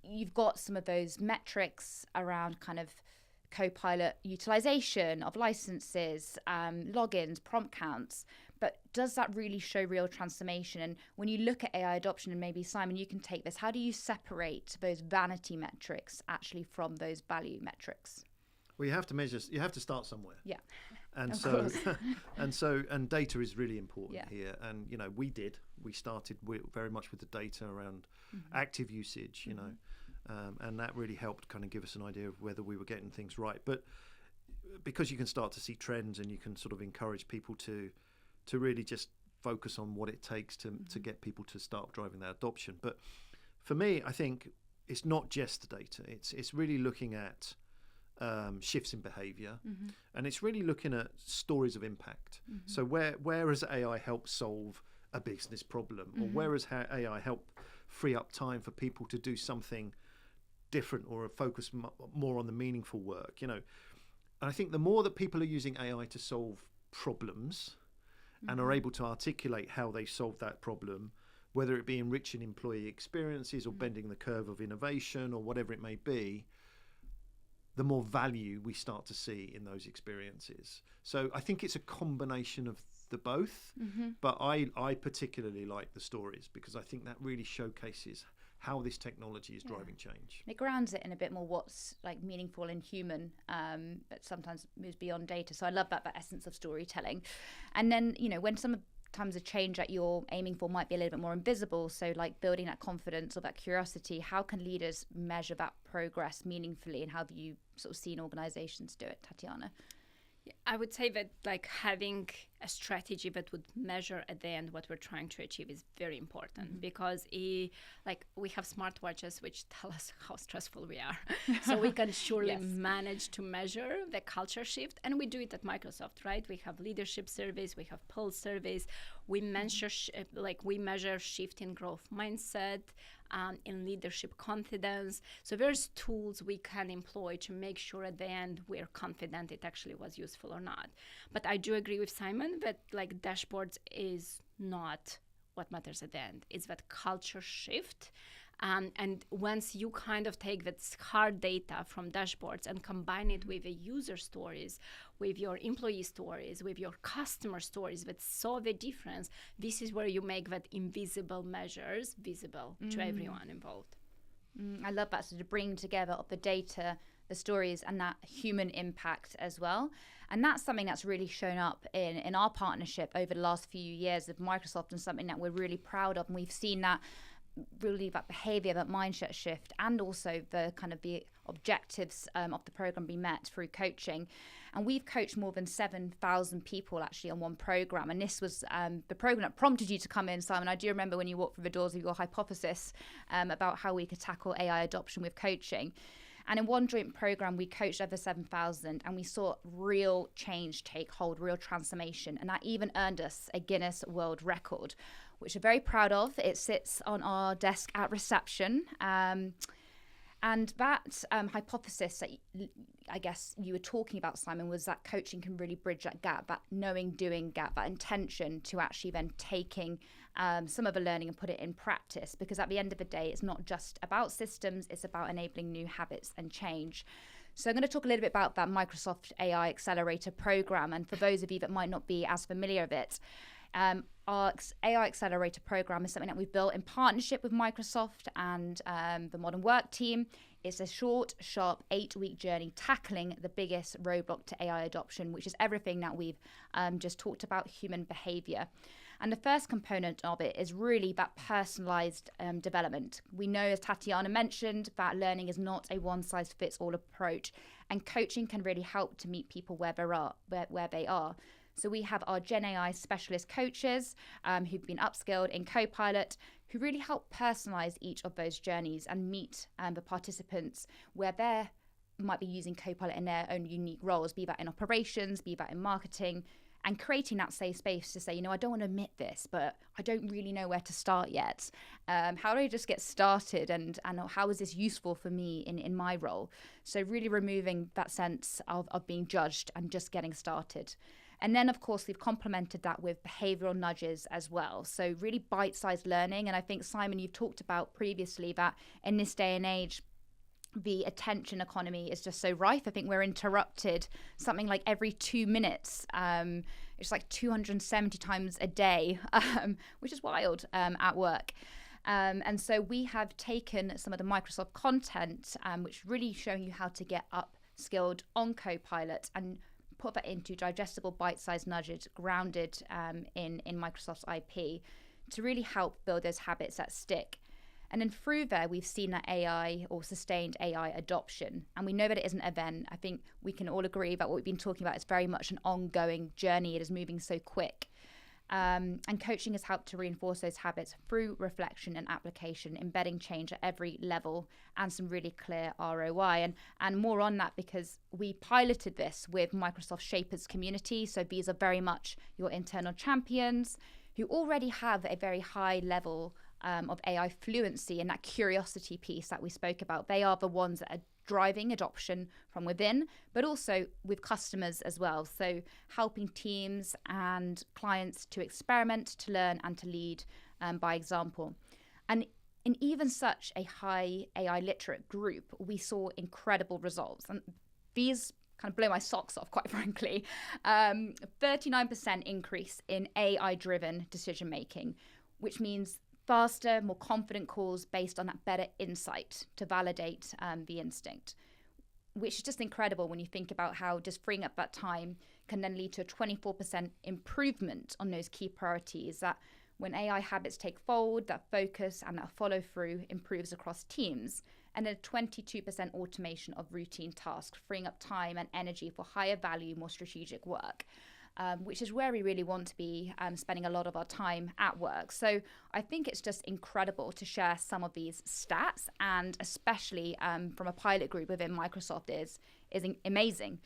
you've got some of those metrics around kind of Copilot utilization of licenses, logins, prompt counts. But does that really show real transformation? And when you look at AI adoption, and maybe Simon, you can take this, how do you separate those vanity metrics actually from those value metrics? Well, you have to measure, you have to start somewhere. Yeah. And and data is really important here. And, we started very much with the data around active usage, and that really helped kind of give us an idea of whether we were getting things right. But because you can start to see trends and you can sort of encourage people to really just focus on what it takes to get people to start driving that adoption. But for me, I think it's not just the data. It's really looking at shifts in behavior, and it's really looking at stories of impact. So where has AI helped solve a business problem, or where has AI helped free up time for people to do something different or focus more on the meaningful work, you know. And I think the more that people are using AI to solve problems and are able to articulate how they solve that problem, whether it be enriching employee experiences or bending the curve of innovation or whatever it may be, the more value we start to see in those experiences. So I think it's a combination of the both, but I particularly like the stories because I think that really showcases how this technology is driving change. It grounds it in a bit more what's like meaningful and human, but sometimes moves beyond data. So I love that essence of storytelling. And then, you know, when sometimes a change that you're aiming for might be a little bit more invisible, so like building that confidence or that curiosity, how can leaders measure that progress meaningfully, and how have you sort of seen organizations do it, Tatiana? I would say that like having a strategy that would measure at the end what we're trying to achieve is very important, because like we have smartwatches which tell us how stressful we are. So we can surely manage to measure the culture shift, and we do it at Microsoft, right? We have leadership surveys, we have pulse surveys, we measure we measure shift in growth mindset, in leadership confidence. So there's tools we can employ to make sure at the end we're confident it actually was useful or not. But I do agree with Simon that like dashboards is not what matters at the end. It's that culture shift. And once you kind of take that hard data from dashboards and combine it with the user stories, with your employee stories, with your customer stories that saw the difference, this is where you make that invisible measures visible to everyone involved. I love that. So to bring together of the data, the stories, and that human impact as well. And that's something that's really shown up in our partnership over the last few years with Microsoft, and something that we're really proud of. And we've seen that really that behavior, that mindset shift, and also the kind of the objectives of the program be met through coaching. And we've coached more than 7,000 people actually on one program. And this was the program that prompted you to come in, Simon. I do remember when you walked through the doors of your hypothesis about how we could tackle AI adoption with coaching. And in one joint program, we coached over 7,000, and we saw real change take hold, real transformation. And that even earned us a Guinness World Record, which we're very proud of. It sits on our desk at reception. And that hypothesis that I guess you were talking about, Simon, was that coaching can really bridge that gap, that knowing, doing gap, that intention to actually then taking some of the learning and put it in practice. Because at the end of the day, it's not just about systems, it's about enabling new habits and change. So I'm going to talk a little bit about that Microsoft AI Accelerator program. And for those of you that might not be as familiar with it, our AI Accelerator program is something that we've built in partnership with Microsoft and the Modern Work team. It's a short, sharp 8-week journey tackling the biggest roadblock to AI adoption, which is everything that we've just talked about, human behavior. And the first component of it is really that personalized development. We know, as Tatiana mentioned, that learning is not a one-size-fits-all approach, and coaching can really help to meet people where they are. So we have our Gen AI specialist coaches who've been upskilled in Copilot, who really help personalize each of those journeys and meet the participants where they might be using Copilot in their own unique roles, be that in operations, be that in marketing, and creating that safe space to say, you know, I don't want to admit this, but I don't really know where to start yet. How do I just get started, and how is this useful for me in my role? So really removing that sense of being judged and just getting started. And then, of course, we've complemented that with behavioral nudges as well. So really bite-sized learning. And I think, Simon, you've talked about previously that in this day and age, the attention economy is just so rife. I think we're interrupted something like every 2 minutes. It's like 270 times a day, which is wild at work. And so we have taken some of the Microsoft content, which really showing you how to get upskilled on Copilot, and put that into digestible bite-sized nudges grounded in Microsoft's IP to really help build those habits that stick. And then through there, we've seen that AI or sustained AI adoption. And we know that it is an event. I think we can all agree that what we've been talking about is very much an ongoing journey. It is moving so quick. And coaching has helped to reinforce those habits through reflection and application, embedding change at every level and some really clear ROI. And more on that, because we piloted this with Microsoft Shapers community. So these are very much your internal champions who already have a very high level of AI fluency and that curiosity piece that we spoke about. They are the ones that are driving adoption from within, but also with customers as well. So helping teams and clients to experiment, to learn, and to lead by example. And in even such a high AI literate group, we saw incredible results. And these kind of blow my socks off, quite frankly. 39% increase in AI-driven decision-making, which means faster, more confident calls based on that better insight to validate the instinct, which is just incredible when you think about how just freeing up that time can then lead to a 24% improvement on those key priorities. That when AI habits take fold, that focus and that follow through improves across teams, and then a 22% automation of routine tasks, freeing up time and energy for higher value, more strategic work. Which is where we really want to be spending a lot of our time at work. So I think it's just incredible to share some of these stats, and especially from a pilot group within Microsoft is amazing.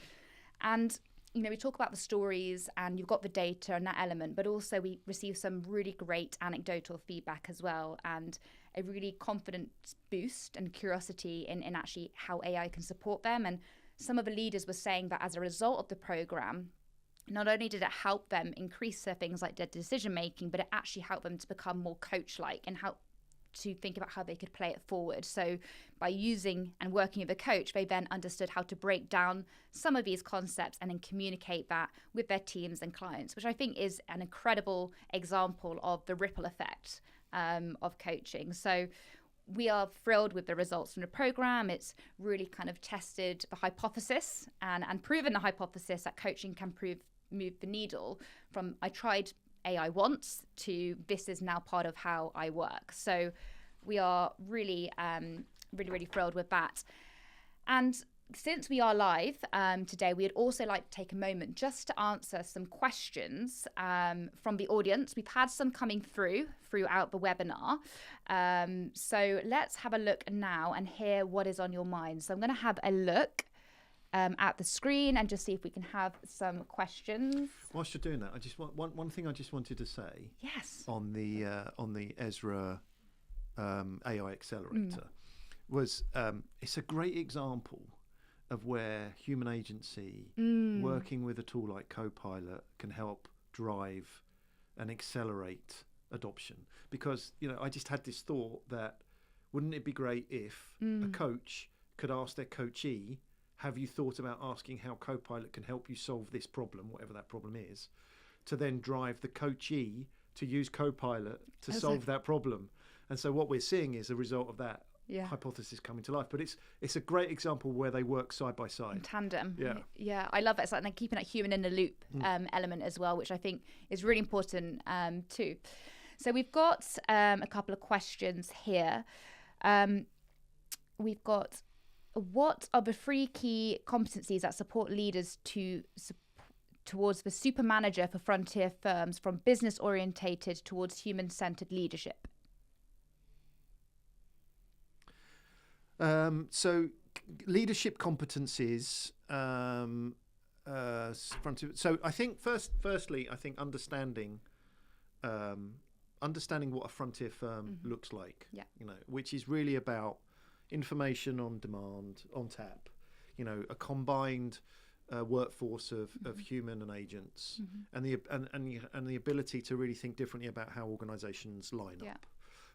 And we talk about the stories and you've got the data and that element, but also we receive some really great anecdotal feedback as well, and a really confidence boost and curiosity in actually how AI can support them. And some of the leaders were saying that as a result of the program, not only did it help them increase their things like their decision making, but it actually helped them to become more coach-like and help to think about how they could play it forward. So by using and working with a coach, they then understood how to break down some of these concepts and then communicate that with their teams and clients, which I think is an incredible example of the ripple effect of coaching. So we are thrilled with the results from the program. It's really kind of tested the hypothesis and proven the hypothesis that coaching can move the needle from I tried AI once to this is now part of how I work. So we are really, really thrilled with that. And since we are live today, we'd also like to take a moment just to answer some questions from the audience. We've had some coming throughout the webinar. So let's have a look now and hear what is on your mind. So I'm going to have a look at the screen and just see if we can have some questions. Whilst you're doing that, I just want one thing I just wanted to say. Yes. On the EZRA AI Accelerator was it's a great example of where human agency working with a tool like Copilot can help drive and accelerate adoption. Because I just had this thought that wouldn't it be great if a coach could ask their coachee, have you thought about asking how Copilot can help you solve this problem, whatever that problem is, to then drive the coachee to use Copilot to solve that problem. And so what we're seeing is a result of that hypothesis coming to life. But it's a great example where they work side by side. In tandem. Yeah, I love it. It's like they're keeping that human in the loop element as well, which I think is really important too. So we've got a couple of questions here. We've got, what are the 3 key competencies that support leaders towards the super manager for frontier firms, from business orientated towards human-centered leadership? So leadership competencies, so I think firstly, I think understanding what a frontier firm looks like, which is really about information on demand, on tap, a combined workforce of human and agents, and the ability to really think differently about how organizations line up.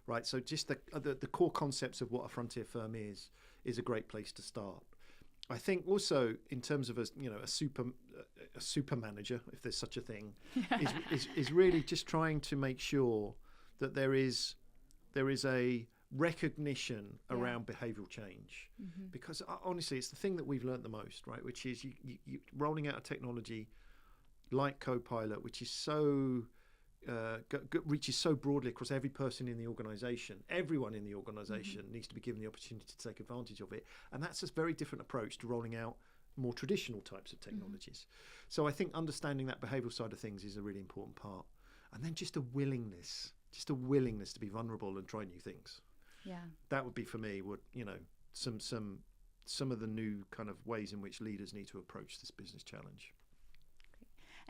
Right, so just the core concepts of what a frontier firm is a great place to start. I think also in terms of a super manager, if there's such a thing, is really just trying to make sure that there is a recognition around behavioural change, because honestly, it's the thing that we've learned the most, right? Which is you rolling out a technology like Copilot, which is so reaches so broadly across every person in the organisation. Everyone in the organisation needs to be given the opportunity to take advantage of it, and that's a very different approach to rolling out more traditional types of technologies. So I think understanding that behavioural side of things is a really important part, and then just a willingness to be vulnerable and try new things. That would be for me some of the new kind of ways in which leaders need to approach this business challenge.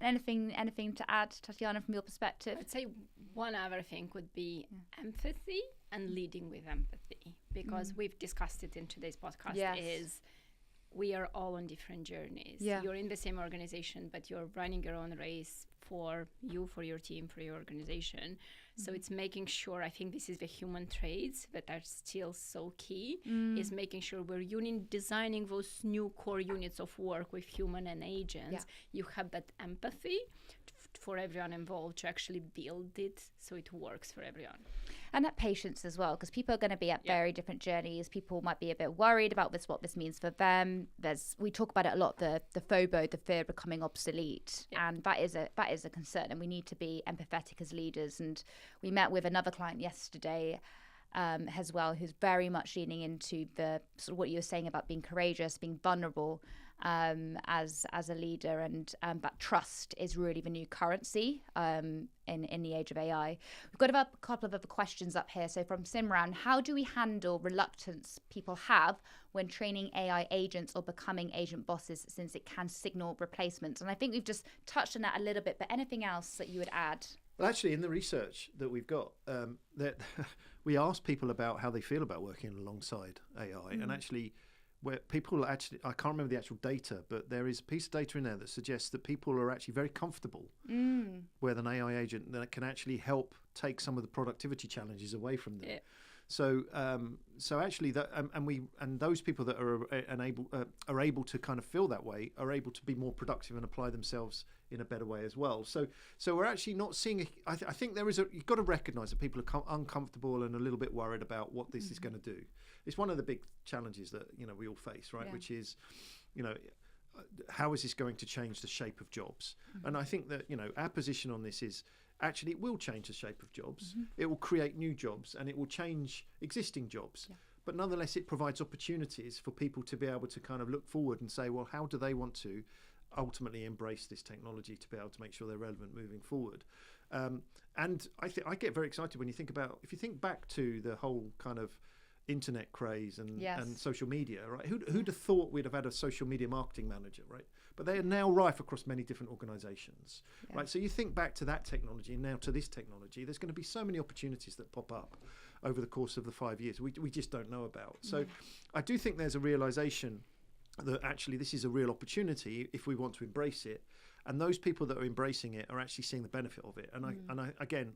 And anything to add, Tatiana, from your perspective? I'd say one other thing would be empathy and leading with empathy, because we've discussed it in today's podcast. Is we are all on different journeys. You're in the same organization, but you're running your own race for you, for your team, for your organization. So it's making sure, I think this is the human traits that are still so key, is making sure we're designing those new core units of work with human and agents. You have that empathy for everyone involved to actually build it so it works for everyone. And that patience as well, because people are going to be at very different journeys. People might be a bit worried about what this means for them. We talk about it a lot, the FOBO, the fear of becoming obsolete, and that is a concern. And we need to be empathetic as leaders. And we met with another client yesterday as well, who's very much leaning into the sort of what you were saying about being courageous, being vulnerable as a leader, and that trust is really the new currency in the age of AI. We've got a couple of other questions up here. So from Simran, how do we handle reluctance people have when training AI agents or becoming agent bosses, since it can signal replacements? And I think we've just touched on that a little bit, but anything else that you would add? Well, actually, in the research that we've got, that we asked people about how they feel about working alongside AI, and actually, where people actually, I can't remember the actual data, but there is a piece of data in there that suggests that people are actually very comfortable with an AI agent that can actually help take some of the productivity challenges away from them. Yeah. So actually, that and those people that are able to kind of feel that way are able to be more productive and apply themselves in a better way as well. So we're actually not seeing. I think there is you've got to recognise that people are uncomfortable and a little bit worried about what this is going to do. It's one of the big challenges that we all face, right? Yeah. Which is, how is this going to change the shape of jobs? And I think that our position on this is, actually, it will change the shape of jobs. It will create new jobs, and it will change existing jobs. Yeah. But nonetheless, it provides opportunities for people to be able to kind of look forward and say, well, how do they want to ultimately embrace this technology to be able to make sure they're relevant moving forward? And I get very excited when you think back to the whole kind of internet craze and social media, right? Who'd have thought we'd have had a social media marketing manager, right? But they are now rife across many different organizations, right? So you think back to that technology and now to this technology, there's going to be so many opportunities that pop up over the course of the 5 years we just don't know about. So I do think there's a realization that actually this is a real opportunity if we want to embrace it. And those people that are embracing it are actually seeing the benefit of it. And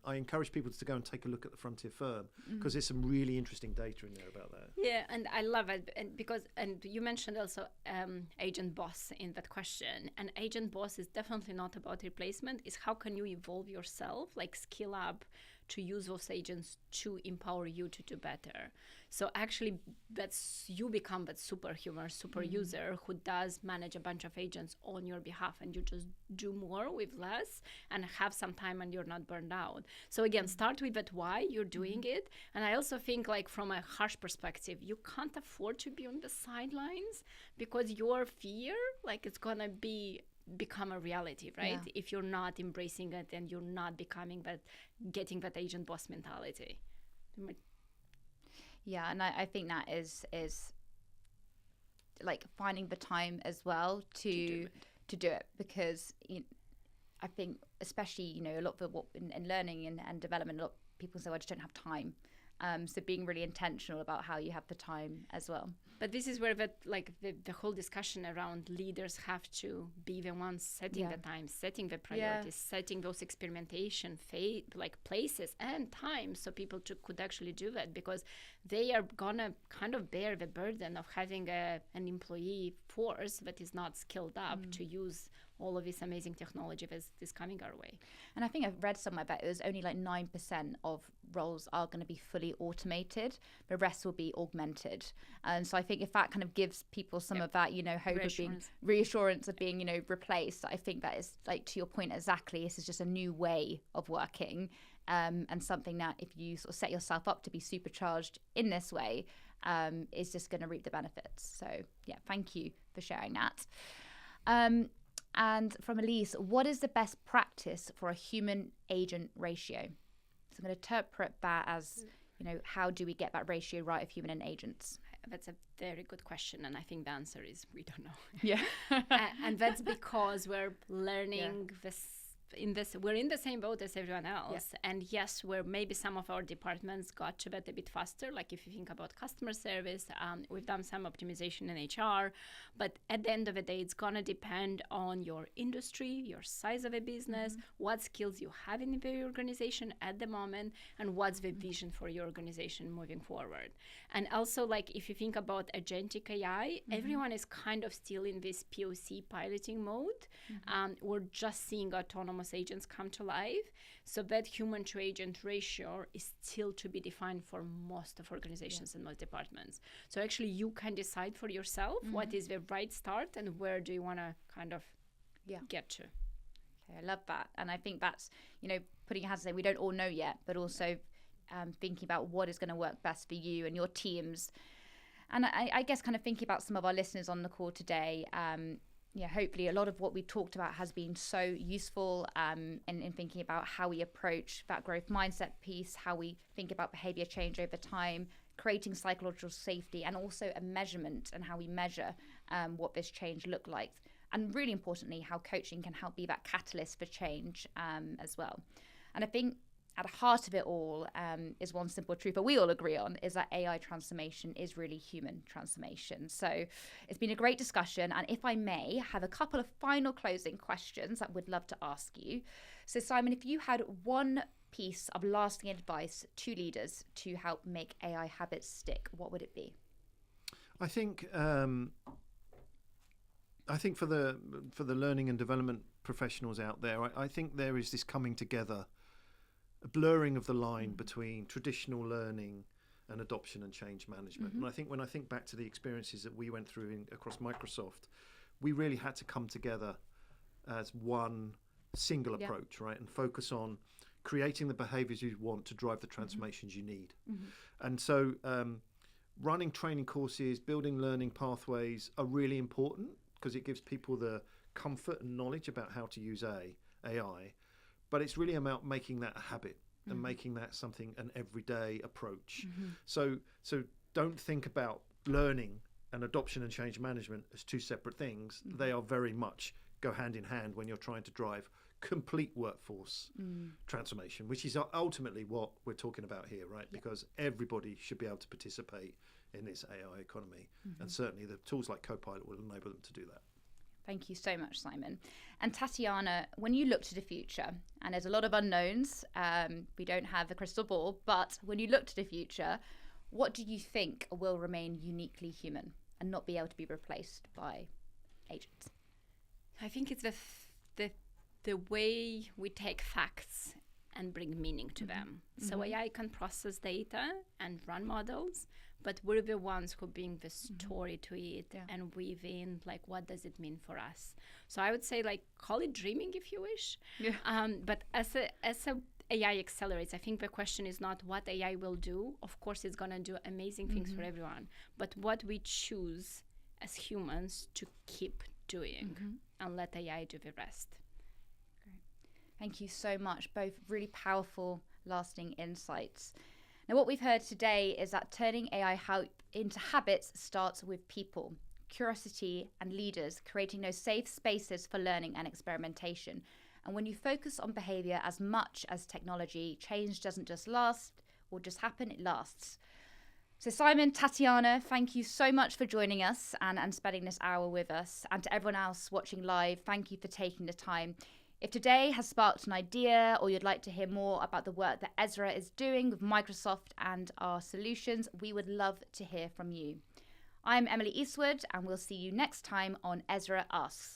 I encourage people to go and take a look at the Frontier Firm, because there's some really interesting data in there about that. Yeah, and I love it. And you mentioned also agent boss in that question. And agent boss is definitely not about replacement. It's how can you evolve yourself, like skill up to use those agents to empower you to do better. So actually, you become that superhuman, super user who does manage a bunch of agents on your behalf, and you just do more with less and have some time, and you're not burned out. So again, start with that why you're doing it. And I also think, like, from a harsh perspective, you can't afford to be on the sidelines, because your fear, like, it's gonna become a reality, right? Yeah. If you're not embracing it and you're not getting that agent boss mentality. Yeah, and I think that is like finding the time as well to do it, because I think especially a lot of what in learning and development, a lot of people say, I just don't have time. So being really intentional about how you have the time as well. But this is where the whole discussion around leaders have to be the ones setting the time, setting the priorities, setting those experimentation places and times, so people could actually do that, because they are gonna kind of bear the burden of having an employee force that is not skilled up to use all of this amazing technology that is coming our way. And I think I've read somewhere that it was only like 9% of roles are going to be fully automated. The rest will be augmented. And so I think if that kind of gives people some of that, hope reassurance of being, replaced, I think that is, like, to your point exactly, this is just a new way of working, and something that if you sort of set yourself up to be supercharged in this way, is just going to reap the benefits. So yeah, thank you for sharing that. And from Elise, what is the best practice for a human-agent ratio? So I'm going to interpret that as, how do we get that ratio right of human and agents? That's a very good question, and I think the answer is we don't know. Yeah. And that's because we're learning we're in the same boat as everyone else. And yes, where maybe some of our departments got to that a bit faster, like if you think about customer service, we've done some optimization in HR, but at the end of the day, it's going to depend on your industry, your size of a business, what skills you have in your organization at the moment, and what's the vision for your organization moving forward. And also, like if you think about agentic AI, everyone is kind of still in this POC piloting mode. We're just seeing autonomous agents come to life. So that human to agent ratio is still to be defined for most of organizations and most departments. So actually you can decide for yourself what is the right start and where do you want to kind of get to. Okay, I love that. And I think that's, putting your hands in, we don't all know yet, but also thinking about what is going to work best for you and your teams. And I guess kind of thinking about some of our listeners on the call today, hopefully a lot of what we've talked about has been so useful in thinking about how we approach that growth mindset piece, how we think about behavior change over time, creating psychological safety, and also a measurement and how we measure what this change look like. And really importantly, how coaching can help be that catalyst for change as well. And I think at the heart of it all is one simple truth that we all agree on, is that AI transformation is really human transformation. So it's been a great discussion. And if I may, have a couple of final closing questions that we'd love to ask you. So Simon, if you had one piece of lasting advice to leaders to help make AI habits stick, what would it be? I think for the learning and development professionals out there, I think there is this coming together, a blurring of the line between traditional learning and adoption and change management. And I think when I think back to the experiences that we went through across Microsoft, we really had to come together as one single approach, right? And focus on creating the behaviors you want to drive the transformations you need. And so running training courses, building learning pathways are really important because it gives people the comfort and knowledge about how to use AI. But it's really about making that a habit and making that something, an everyday approach. So don't think about learning and adoption and change management as two separate things. They are very much go hand in hand when you're trying to drive complete workforce transformation, which is ultimately what we're talking about here, right? Because everybody should be able to participate in this AI economy. And certainly the tools like Copilot will enable them to do that. Thank you so much, Simon. And Tatiana, when you look to the future, and there's a lot of unknowns, we don't have a crystal ball, but when you look to the future, what do you think will remain uniquely human and not be able to be replaced by agents? I think it's the way we take facts and bring meaning to them. So AI can process data and run models, but we're the ones who bring the story to it and weave in, like, what does it mean for us? So I would say, like, call it dreaming if you wish. But as a AI accelerates, I think the question is not what AI will do. Of course, it's going to do amazing things for everyone, but what we choose as humans to keep doing and let AI do the rest. Great. Thank you so much. Both really powerful, lasting insights. Now, what we've heard today is that turning AI into habits starts with people, curiosity, and leaders, creating those safe spaces for learning and experimentation. And when you focus on behavior as much as technology, change doesn't just last or just happen, it lasts. So Simon, Tatiana, thank you so much for joining us and spending this hour with us. And to everyone else watching live, thank you for taking the time. If today has sparked an idea or you'd like to hear more about the work that EZRA is doing with Microsoft and our solutions, we would love to hear from you. I'm Emily Eastwood, and we'll see you next time on EZRA Asks.